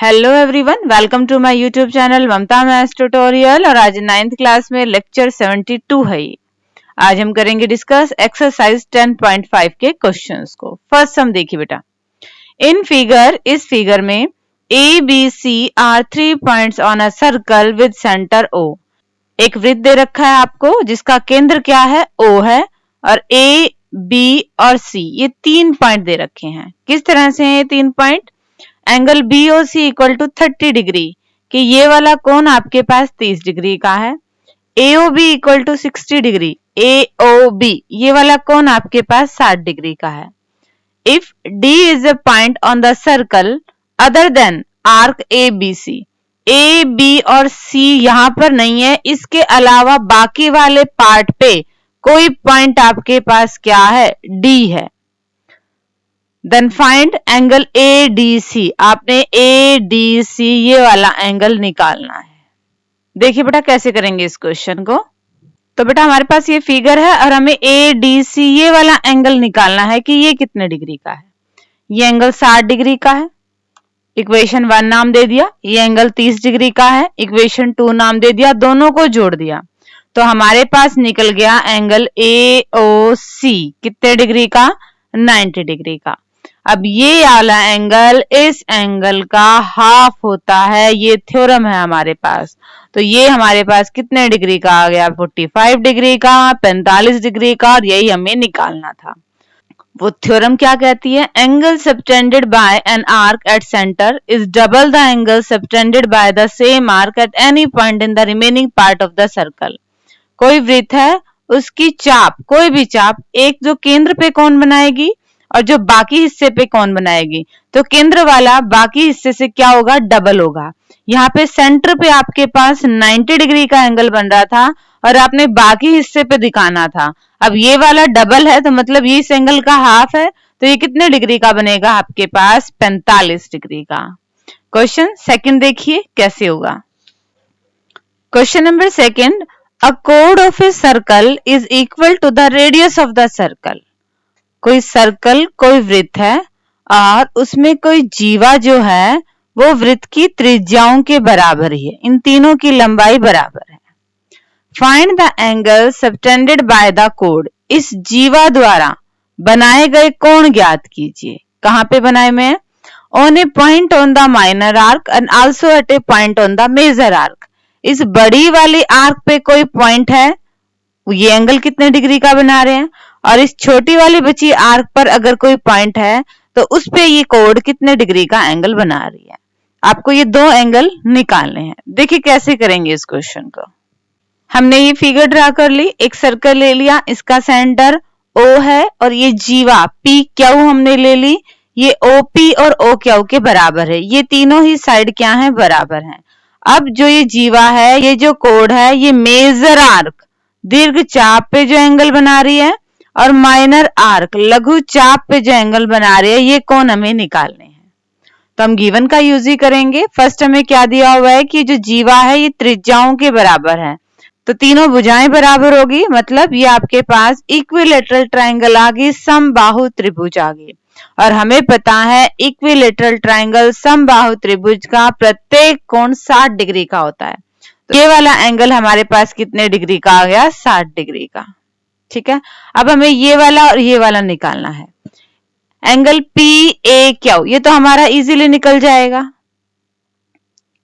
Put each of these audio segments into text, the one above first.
Hello everyone, welcome to my YouTube channel Mamta maths tutorial. और आज 9th class में lecture 72 है। आज हम करेंगे डिस्कस एक्सरसाइज 10.5 के क्वेश्चंस को। फर्स्ट हम देखिए बेटा, इस फिगर में A B C are 3 points on a circle with centre O. एक वृत्त दे रखा है आपको जिसका केंद्र क्या है, ओ है, और ए बी और सी ये 3 पॉइंट दे रखे हैं। किस तरह से हैं ये 3 point? Angle BOC equal to 30 degree, कि ये वाला कोण आपके पास 30 डिग्री का है। AOB equal to 60 degree, AOB ये वाला कोण आपके पास 60 डिग्री का है। If D is a point on the circle other than arc ABC, A, B और C यहाँ पर नहीं है, इसके अलावा बाकी वाले पार्ट पे कोई पॉइंट आपके पास क्या है, D है। देन फाइंड एंगल ADC, आपने ADC ये वाला एंगल निकालना है। देखिए बेटा कैसे करेंगे इस क्वेश्चन को। तो बेटा हमारे पास ये फिगर है और हमें ADC ये वाला एंगल निकालना है कि ये कितने डिग्री का है। ये एंगल 60 डिग्री का है, इक्वेशन 1 नाम दे दिया। ये एंगल 30 डिग्री का है, इक्वेशन 2 नाम दे दिया। दोनों को जोड़ दिया तो हमारे पास निकल गया एंगल AOC कितने डिग्री का, 90 डिग्री का। अब ये वाला एंगल इस एंगल का हाफ होता है, ये थ्योरम है हमारे पास। तो ये हमारे पास कितने डिग्री का आ गया, 45 डिग्री का, 45 डिग्री का, और यही हमें निकालना था। वो थ्योरम क्या कहती है, angle subtended bye an arc at centre is double the angle subtended by the same arc at any point in the remaining part of the circle. कोई वृत्त है, उसकी चाप, कोई भी चाप, एक जो केंद्र पे कोण बनाएगी और जो बाकी हिस्से पे कोण बनाएगी, तो केंद्र वाला बाकी हिस्से से क्या होगा, डबल होगा। यहाँ पे सेंटर पे आपके पास 90 डिग्री का एंगल बन रहा था और आपने बाकी हिस्से पे दिखाना था। अब ये वाला डबल है तो मतलब ये इस एंगल का हाफ है, तो ये कितने डिग्री का बनेगा आपके पास, 45 डिग्री का। क्वेश्चन सेकंड देखिए कैसे होगा। क्वेश्चन नंबर सेकंड, अ कोड of a circle is equal to the radius of the circle. कोई सर्कल, कोई वृत्त है और उसमें कोई जीवा जो है वो वृत्त की त्रिज्याओं के बराबर ही है, इन तीनों की लंबाई बराबर है। Find the angle subtended by the code, इस जीवा द्वारा बनाए गए कोण ज्ञात कीजिए। कहां पे बनाए में, on a point on the minor arc and also at a point on the major arc. इस बड़ी वाली आर्क पे कोई पॉइंट है, ये एंगल कितने डिग्री का बना रहे हैं, और इस छोटी वाली बची आर्क पर अगर कोई पॉइंट है तो उस पे ये कोड कितने डिग्री का एंगल बना रही है। आपको ये दो एंगल निकालने हैं। देखिए कैसे करेंगे इस क्वेश्चन को। हमने ये फिगर ड्रा कर ली, एक सर्कल ले लिया, इसका सेंटर O है और ये जीवा PQ हमने ले ली, ये OP और OQ के बराबर है, ये तीनों ही साइड क्या है, बराबर हैं। अब जो ये जीवा है, ये जो कोड है, ये मेजर आर्क दीर्घ चाप पे जो एंगल बना रही है और माइनर आर्क लघु चाप पे जो एंगल बना रही है, ये कोण हमें निकालने हैं। तो हम गिवन का यूज ही करेंगे। फर्स्ट हमें क्या दिया हुआ है कि जो जीवा है ये त्रिज्याओं के बराबर है, तो तीनों भुजाएं बराबर होगी, मतलब ये आपके पास इक्विलेटरल ट्रायंगल आ गई, समबाहु त्रिभुज आ गई। और हमें पता है इक्विलेटरल ट्रायंगल समबाहु त्रिभुज का प्रत्येक कोण 60 डिग्री का होता है। तो ये वाला एंगल हमारे पास कितने डिग्री का आ गया, 60 डिग्री का। ठीक है, अब हमें ये वाला और ये वाला निकालना है। एंगल PAQ ये तो हमारा इजीली निकल जाएगा।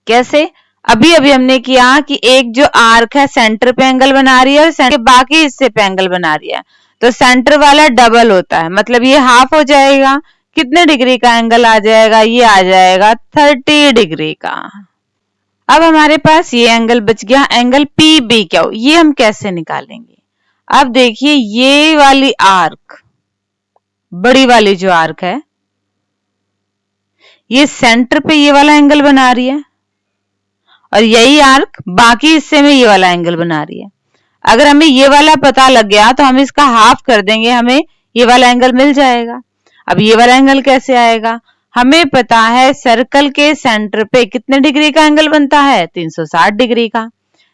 कैसे, अभी हमने किया कि एक जो आर्क है सेंटर पे एंगल बना रही है और सेंटर के बाकी हिस्से पे एंगल बना रही है, तो सेंटर वाला डबल होता है, मतलब ये हाफ हो जाएगा। कितने डिग्री का एंगल आ जाएगा, ये आ जाएगा 30 डिग्री का। अब हमारे पास ये एंगल बच गया, एंगल PBQ। ये हम कैसे निकालेंगे, अब देखिए ये वाली आर्क, बड़ी वाली जो आर्क है, ये सेंटर पे ये वाला एंगल बना रही है और यही आर्क बाकी हिस्से में ये वाला एंगल बना रही है। अगर हमें ये वाला पता लग गया तो हम इसका हाफ कर देंगे, हमें ये वाला एंगल मिल जाएगा। अब ये वाला एंगल कैसे आएगा, हमें पता है सर्कल के सेंटर पे कितने डिग्री का एंगल बनता है, 360 डिग्री का।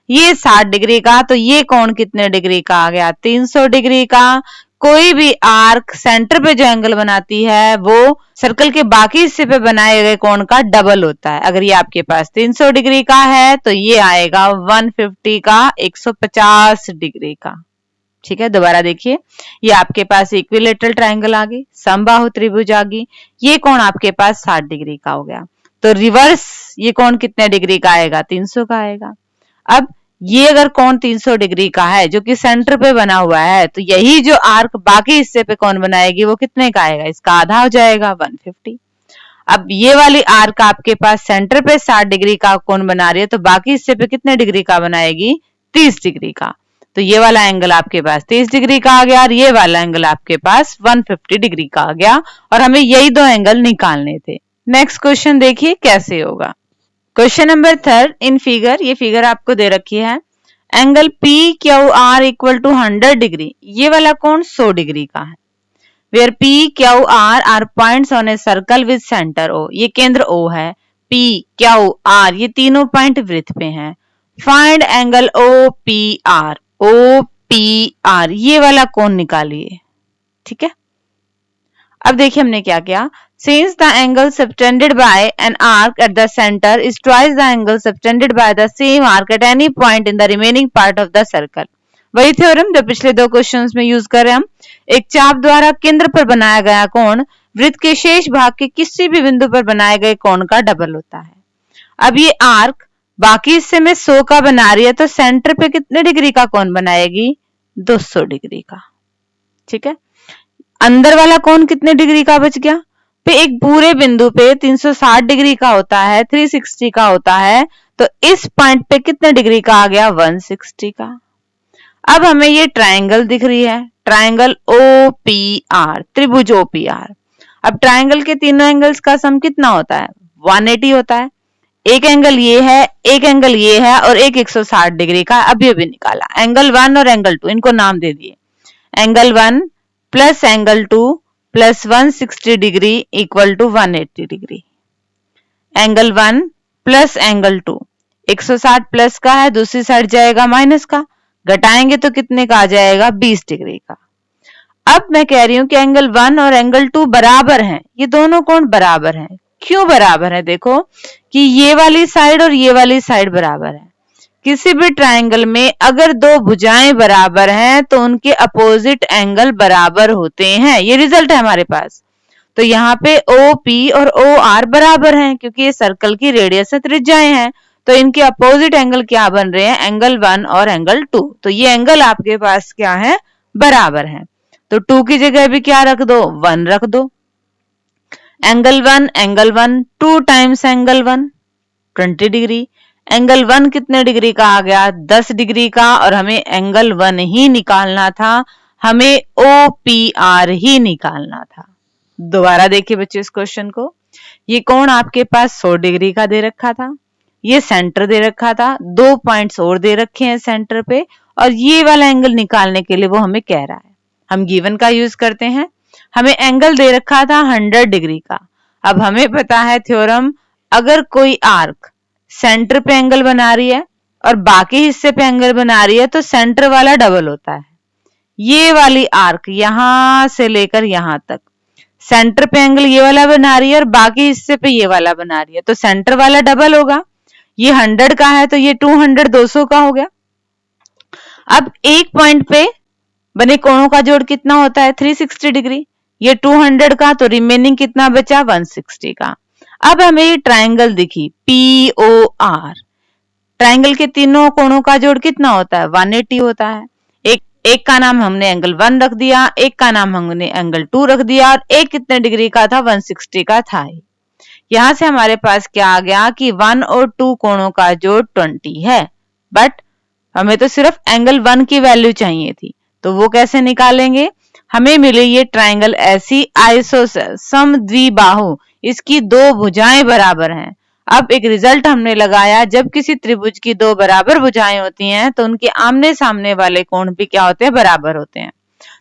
ये 60 डिग्री का, तो ये कोण कितने डिग्री का आ गया, 300 डिग्री का। कोई भी आर्क सेंटर पे जो एंगल बनाती है वो सर्कल के बाकी हिस्से पे बनाए गए कोण का डबल होता है। अगर ये आपके पास 300 डिग्री का है तो ये आएगा 150 का 150 डिग्री का। ठीक है, दोबारा देखिए, ये आपके पास इक्विलेटरल ट्रायंगल आ गई, समबाहु त्रिभुज आ गई, ये कोण आपके पास 60 डिग्री का हो गया। तो रिवर्स ये कोण कितने डिग्री का आएगा? 300 का आएगा। अब ये अगर कोण 300 डिग्री का है जो कि सेंटर पे बना हुआ है, तो यही जो आर्क बाकी हिस्से पे कोण बनाएगी वो कितने का आएगा? इसका आधा हो जाएगा 150। अब ये वाली आर्क आपके पास सेंटर पे 60 डिग्री का कोण बना रही है, तो बाकी हिस्से पे कितने डिग्री का बनाएगी? 30 डिग्री का। तो ये वाला एंगल आपके पास 30 डिग्री का आ गया और ये वाला एंगल आपके पास 150 डिग्री का आ गया, और हमें यही दो एंगल निकालने थे। नेक्स्ट क्वेश्चन देखिए कैसे होगा। क्वेश्चन नंबर 3 इन फिगर, ये फिगर आपको दे रखी है, angle P Q R equal to 100 degree, ये वाला कोण 100 डिग्री का है। Where P Q R points on a circle with centre O, ये केंद्र O है, P क्यू आर ये तीनों पॉइंट वृत्त पे हैं। फाइंड एंगल OPR, OPR ये वाला कोण निकालिए। ठीक है, अब देखिए हमने क्या किया, since the angle subtended by an arc at the center is twice the angle subtended by the same arc at any point in the remaining part of the circle, वही थ्योरम जो पिछले दो क्वेश्चंस में use कर रहे हैं हम। एक चाप द्वारा केंद्र पर बनाया गया कोण वृत्त के शेष भाग के किसी भी बिंदु पर बनाए गए कोण का डबल होता है। अब ये आर्क बाकी हिस्से में 100 का बना रही है, तो सेंटर पे कितने डिग्री का कोण बनाएगी? 200 डिग्री का। ठीक है, अंदर वाला कोण कितने डिग्री का बच गया? पे एक पूरे बिंदु पे 360 डिग्री का होता है, 360 का होता है, तो इस पॉइंट पे कितने डिग्री का आ गया? 160 का। अब हमें ये ट्रायंगल दिख रही है, ट्रायंगल OPR, त्रिभुज OPR। अब ट्रायंगल के तीनों एंगल्स का सम कितना होता है? 180 होता है। एक एंगल ये है, एक एंगल ये है और एक 160 डिग्री का। अब ये भी निकाला, एंगल 1 और एंगल 2 इनको नाम दे दिए, angle 1 plus angle 2 plus 160 degree equal to 180 degree. Angle 1 plus angle 2 160 plus का है, दूसरी साइड जाएगा माइनस का, घटाएंगे तो कितने का आ जाएगा? 20 डिग्री का। अब मैं कह रही हूं कि एंगल 1 और एंगल 2 बराबर हैं, ये दोनों कोण बराबर हैं। क्यों बराबर है? देखो कि ये वाली साइड और ये वाली साइड बराबर है। किसी भी ट्रायंगल में अगर दो भुजाएं बराबर हैं तो उनके अपोजिट एंगल बराबर होते हैं, ये रिजल्ट है हमारे पास। तो यहाँ पे OP और OR बराबर हैं क्योंकि ये सर्कल की रेडियस से त्रिज्याएं हैं, तो इनके अपोजिट एंगल क्या बन रहे हैं? एंगल 1 और एंगल 2। तो ये एंगल आपके पास क्या है? बराबर है। तो 2 की जगह भी क्या रख दो? 1 रख दो। Angle 1 2 times angle 1 20 degree. Angle 1 कितने डिग्री का आ गया? 10 डिग्री का, और हमें एंगल 1 ही निकालना था, हमें OPR ही निकालना था। दोबारा देखिए बच्चों इस क्वेश्चन को, ये कोण आपके पास 100 डिग्री का दे रखा था, ये सेंटर दे रखा था, 2 पॉइंट्स और दे रखे हैं सेंटर पे, और ये वाला एंगल निकालने के लिए वो हमें कह रहा है। हम गिवन का यूज करते हैं, हमें एंगल दे रखा था 100 डिग्री का। अब हमें पता है थ्योरम, अगर कोई आर्क सेंटर पे एंगल बना रही है और बाकी हिस्से पे एंगल बना रही है तो सेंटर वाला डबल होता है। ये वाली आर्क यहां से लेकर यहां तक सेंटर पे एंगल ये वाला बना रही है और बाकी हिस्से पे ये वाला बना रही है, तो सेंटर वाला डबल होगा। ये 100 का है तो ये 200 200 का हो गया। अब एक पॉइंट पे बने कोणों का जोड़ कितना होता है? 360 डिग्री। ये 200 का, तो रिमेनिंग कितना बचा? 160 का। अब हमें ये ट्रायंगल दिखी POR, ट्रायंगल के तीनों कोणों का जोड़ कितना होता है? 180 होता है। एक का नाम हमने एंगल 1 रख दिया, एक का नाम हमने एंगल 2 रख दिया, और एक कितने डिग्री का था? 160 का था। यहां से हमारे पास क्या आ गया कि 1 और 2 कोणों का जोड़ 20 है, बट हमें तो सिर्फ एंगल 1 की वैल्यू चाहिए थी, तो वो कैसे निकालेंगे? हमें मिली ये ट्रायंगल ऐसी आइसोसेल समद्विबाहु, इसकी दो भुजाएं बराबर हैं। अब एक रिजल्ट हमने लगाया, जब किसी त्रिभुज की दो बराबर भुजाएं होती हैं तो उनके आमने सामने वाले कोण भी क्या होते हैं? बराबर होते हैं।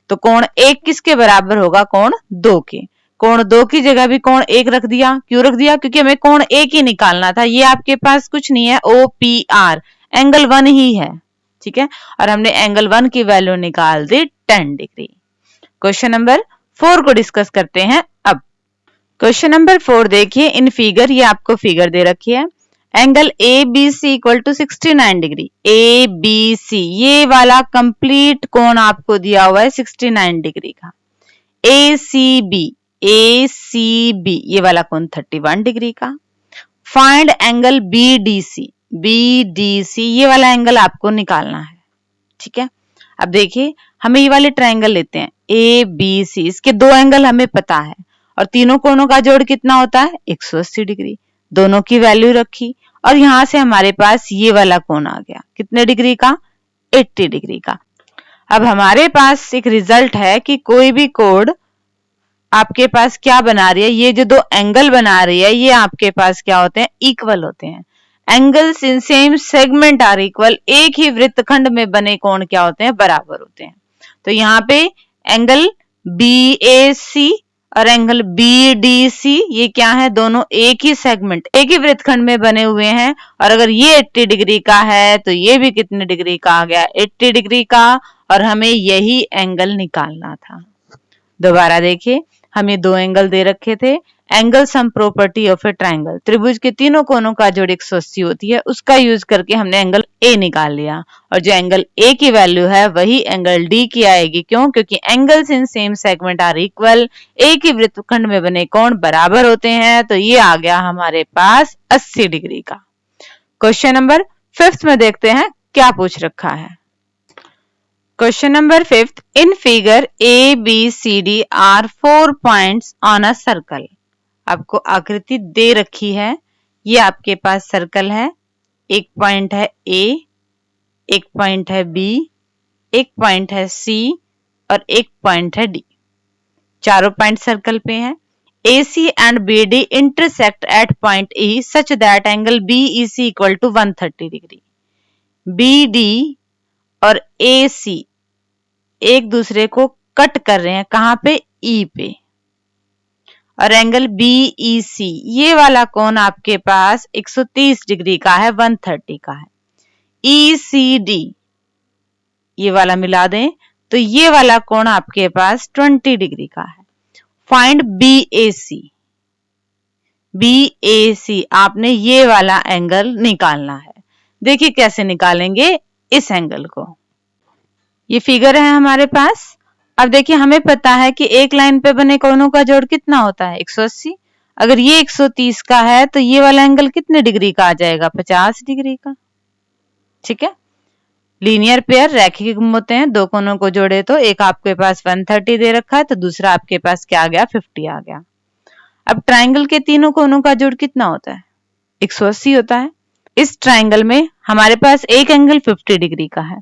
तो कोण 1 किसके बराबर होगा? कोण 2 के। कोण 2 की जगह भी कोण 1 रख दिया। क्यों रख दिया? क्योंकि हमें कोण 1 ही निकालना था। ये आपके पास कुछ नहीं है, OPR एंगल 1 ही है। ठीक है, और हमने एंगल 1 की वैल्यू निकाल दी 10 डिग्री। क्वेश्चन नंबर 4 को डिस्कस करते हैं अब। क्वेश्चन नंबर 4 देखिए, इन फिगर, ये आपको फिगर दे रखी है। Angle A B C equal to 69 degree. A B C ये वाला कंप्लीट कोण आपको दिया हुआ है 69 डिग्री का। ए सी बी ये वाला कोण 31 डिग्री का। Find angle B D C ये वाला एंगल आपको निकालना है। ठीक है, अब देखिए हमें ये वाले ट्रायंगल लेते हैं ए बी सी, इसके दो एंगल हमें पता है और तीनों कोणों का जोड़ कितना होता है 180 डिग्री। दोनों की वैल्यू रखी और यहां से हमारे पास ये वाला कोण आ गया कितने डिग्री का 80 डिग्री का। अब हमारे पास एक रिजल्ट है कि कोई भी कोण आपके पास क्या बना रही है, ये जो दो एंगल बना रही है ये आपके पास क्या होते हैं इक्वल होते हैं। Angles in same segment are equal, एक ही वृत्तखंड में बने कोण क्या होते हैं बराबर होते हैं। तो यहाँ पे एंगल बी ए सी और एंगल बी डी सी ये क्या है, दोनों एक ही सेगमेंट एक ही वृत्तखंड में बने हुए हैं। और अगर ये 80 डिग्री का है तो ये भी कितने डिग्री का आ गया 80 डिग्री का, और हमें यही एंगल निकालना था। दोबारा देखिए, हमें दो एंगल दे रखे थे। Angle sum property of a triangle, त्रिभुज के तीनों कोनों का जोड़ 180 होती है, उसका यूज करके हमने एंगल ए निकाल लिया। और जो एंगल ए की वैल्यू है वही एंगल डी की आएगी। क्यों? क्योंकि angles in same segment are equal, एक ही वृत्तखंड में बने कोण बराबर होते हैं। तो ये आ गया हमारे पास 80 डिग्री का। क्वेश्चन नंबर 5 में देखते हैं क्या पूछ रखा है। Question number 5, in figure A B C D are 4 points on a circle. आपको आकृति दे रखी है, ये आपके पास सर्कल है। एक पॉइंट है ए, एक पॉइंट है बी, एक पॉइंट है सी और एक पॉइंट है डी। चारों पॉइंट सर्कल पे हैं। AC and BD intersect at point E such that angle BEC equal to 130 degree. BD और AC एक दूसरे को कट कर रहे हैं, कहां पे E पे। और एंगल BEC ये वाला कोण आपके पास 130 डिग्री का है, 130 का है। ECD ये वाला मिला दें तो ये वाला कोण आपके पास 20 डिग्री का है। फाइंड BAC आपने ये वाला एंगल निकालना है। देखिए कैसे निकालेंगे इस एंगल को। ये फिगर है हमारे पास। अब देखिए हमें पता है कि एक लाइन पे बने कोणों का जोड़ कितना होता है 180। अगर ये 130 का है तो ये वाला एंगल कितने डिग्री का आ जाएगा 50 डिग्री का। ठीक है, लीनियर पेयर रैखिक होते हैं, दो कोणों को जोड़े तो एक आपके पास 130 दे रखा है तो दूसरा आपके पास क्या आ गया 50 आ गया। अब ट्रायंगल के तीनों कोणों का जोड़ कितना होता है 180 होता है। इस ट्रायंगल में हमारे पास एक एंगल 50 डिग्री का है,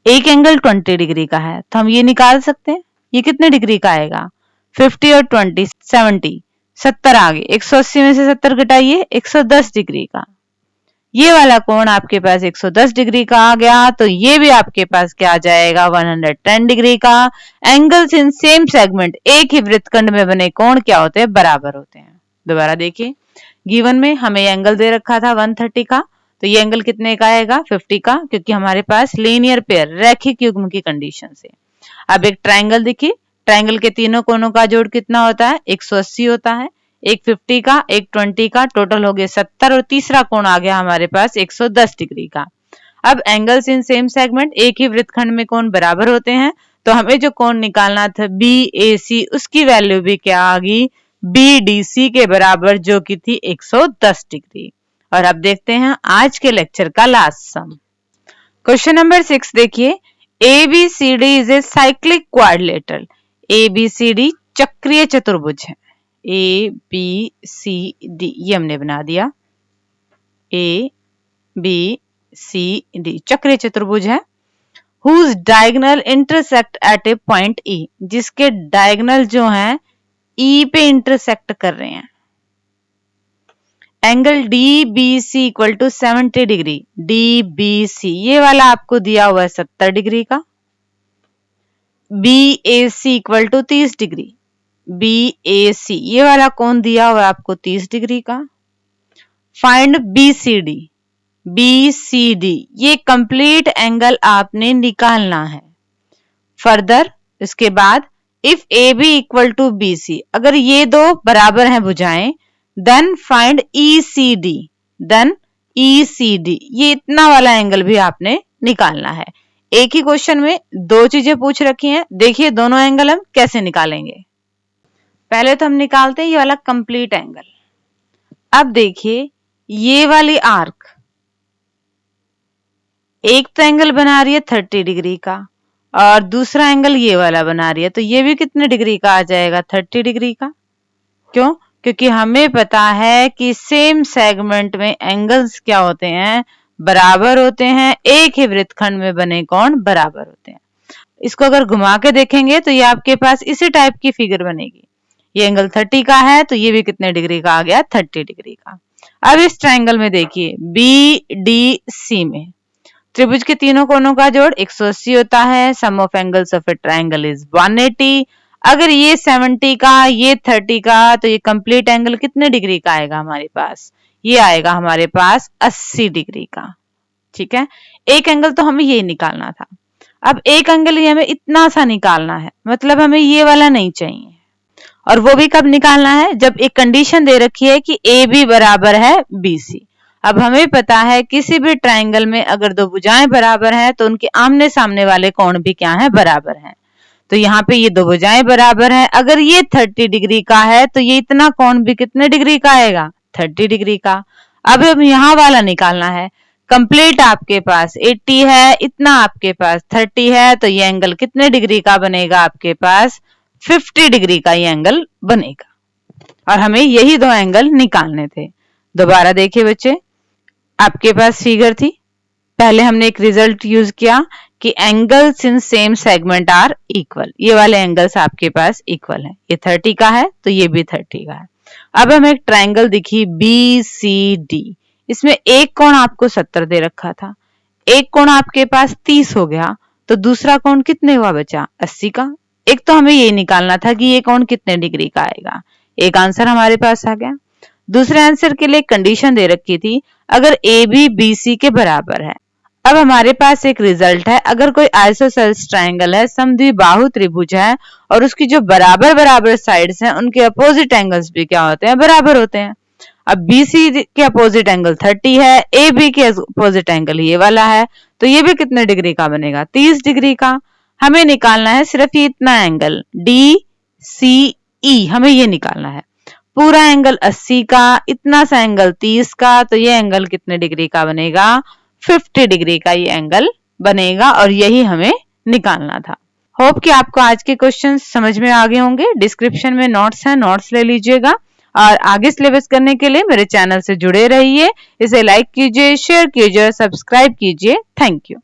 एक एंगल 20 डिग्री का है, तो हम ये निकाल सकते हैं ये कितने डिग्री का आएगा 50 और 20 70 70 आ गए। 180 में से 70 घटाइए 110 डिग्री का। ये वाला कोण आपके पास 110 डिग्री का आ गया तो ये भी आपके पास क्या आ जाएगा 110 डिग्री का। एंगल्स इन सेम सेगमेंट एक ही वृत्तखंड में बने कोण क्या होते हैं बराबर होते हैं। दोबारा देखिए, गिवन में हमें एंगल दे रखा था 130 का, तो ये एंगल कितने का आएगा 50 का, क्योंकि हमारे पास लीनियर पेयर रैखिक युग्म की कंडीशन से। अब एक ट्रायंगल देखिए, ट्रायंगल के तीनों कोणों का जोड़ कितना होता है 180 होता है। एक 50 का, एक 20 का, टोटल हो गए 70 और तीसरा कोण आ गया हमारे पास 110 डिग्री का। अब एंगल्स इन सेम सेगमेंट एक ही वृत्तखंड में कोण बराबर होते हैं, तो हमें जो कोण निकालना था BAC उसकी वैल्यू भी क्या आ गई BDC के बराबर, जो की थी 110 डिग्री। और अब देखते हैं आज के लेक्चर का लास्ट सम। क्वेश्चन नंबर 6 देखिए, ABCD is a cyclic quadrilateral. ABCD चक्रीय चतुर्भुज है। ABCD ये हमने बना दिया, ABCD चक्रीय चतुर्भुज है। whose diagonal intersect at a point E, जिसके डायगोनल जो हैं E पे इंटरसेक्ट कर रहे हैं। Angle DBC equal to 70 degree. DBC ये वाला आपको दिया हुआ है 70 डिग्री का। BAC equal to 30 degree. BAC ये वाला कोण दिया हुआ है आपको 30 डिग्री का। Find BCD। BCD ये कंप्लीट एंगल आपने निकालना है। फर्दर इसके बाद if A B equal to B C, अगर ये दो बराबर हैं भुजाएं, then find E C D, then E C D, ये इतना वाला एंगल भी आपने निकालना है। एक ही क्वेश्चन में दो चीजें पूछ रखी हैं, देखिए दोनों एंगल हम कैसे निकालेंगे। पहले तो हम निकालते हैं ये वाला कंप्लीट एंगल। अब देखिए ये वाली आर्क एक तो एंगल बना रही है 30 डिग्री का और दूसरा एंगल ये वाला बना रही है, तो ये भी कितने डिग्री का आ जाएगा, 30 डिग्री का। क्यों? क्योंकि हमें पता है कि सेम सेगमेंट में एंगल्स क्या होते हैं, बराबर होते हैं। एक ही वृत्तखंड में बने कोण बराबर होते हैं। इसको अगर घुमा के देखेंगे तो ये आपके पास इसी टाइप की फिगर बनेगी। ये एंगल 30 का है तो ये भी कितने डिग्री का आ गया, 30 डिग्री का। अब इस ट्रायंगल में देखिए बी डी सी में त्रिभुज के तीनों कोनों का जोड़ 180 होता है। Sum of angles of a triangle is 180। अगर ये 70 का ये 30 का तो ये कंप्लीट एंगल कितने डिग्री का आएगा हमारे पास, ये आएगा हमारे पास 80 डिग्री का। ठीक है, एक एंगल तो हमें ये निकालना था। अब एक एंगल ये हमें इतना सा निकालना है, मतलब हमें ये वाला नहीं चाहिए। और वो भी कब निकालना है, जब एक कंडीशन दे रखी है कि ए बी बराबर है बी सी। अब हमें पता है किसी भी ट्रायंगल में अगर दो भुजाएं बराबर हैं तो उनके आमने सामने वाले कोण भी क्या है, बराबर हैं। तो यहाँ पे ये दो भुजाएं बराबर हैं। अगर ये 30 डिग्री का है तो ये इतना कोण भी कितने डिग्री का आएगा, 30 डिग्री का। अब हम यहाँ वाला निकालना है। कंप्लीट आपके पास 80 है, इतना आपके पास 30 है, तो ये एंगल कितने डिग्री का बनेगा, आपके पास 50 डिग्री का ये एंगल बनेगा। और हमें यही दो एंगल निकालने थे। दोबारा देखिए बच्चे, आपके पास फिगर थी, पहले हमने एक रिजल्ट यूज किया कि angles in same segment are equal. ये वाले एंगल्स आपके पास इक्वल हैं। ये 30 का है तो ये भी 30 का है। अब हमें एक ट्रायंगल दिखी बी सी डी, इसमें एक कोण आपको 70 दे रखा था, एक कोण आपके पास 30 हो गया, तो दूसरा कोण कितने हुआ बचा, 80 का। एक तो हमें ये निकालना था कि ये कोण कितने डिग्री का आएगा। एक आंसर हमारे पास आ गया। दूसरे आंसर के लिए कंडीशन दे रखी थी, अगर ए बी बी सी के बराबर है। अब हमारे पास एक रिजल्ट है, अगर कोई आइसोसेलेस ट्रायंगल है, समद्विबाहु त्रिभुज है और उसकी जो बराबर बराबर साइड्स हैं उनके अपोजिट एंगल्स भी क्या होते हैं, बराबर होते हैं। अब BC के अपोजिट एंगल 30 है, AB के अपोजिट एंगल ये वाला है, तो ये भी कितने डिग्री का बनेगा, 30 डिग्री का। हमें निकालना है सिर्फ ये इतना एंगल DCE, हमें ये निकालना है। पूरा एंगल 80 का, इतना सा एंगल 30 का, तो ये एंगल कितने डिग्री का बनेगा, 50 डिग्री का ये एंगल बनेगा। और यही हमें निकालना था। होप कि आपको आज के क्वेश्चन समझ में आ गए होंगे। डिस्क्रिप्शन में नोट्स हैं, नोट्स ले लीजिएगा। और आगे सिलेबस करने के लिए मेरे चैनल से जुड़े रहिए। इसे लाइक कीजिए, शेयर कीजिए, सब्सक्राइब कीजिए। Thank you.